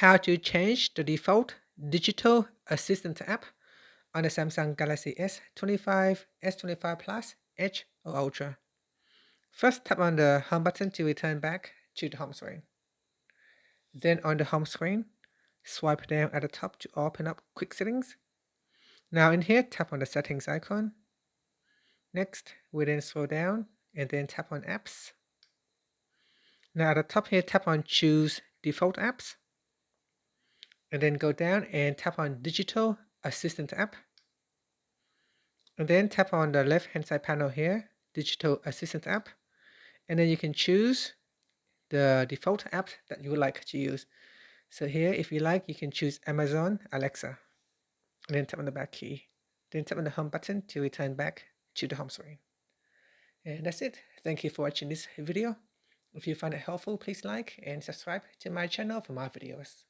how to change the default digital assistant app on the Samsung Galaxy S25, S25 Plus, Edge or Ultra. First, tap on the home button to return back to the home screen. Then on the home screen, swipe down at the top to open up quick settings. Now in here, tap on the settings icon. Next, we then scroll down and then tap on apps. Now at the top here, tap on choose default apps. And then go down and tap on digital assistant app. And then tap on the left hand side panel here, digital assistant app. And then you can choose the default app that you would like to use. So here, if you like, you can choose Amazon Alexa. And then tap on the back key. Then tap on the home button to return back to the home screen. And that's it. Thank you for watching this video. If you find it helpful, please like and subscribe to my channel for more videos.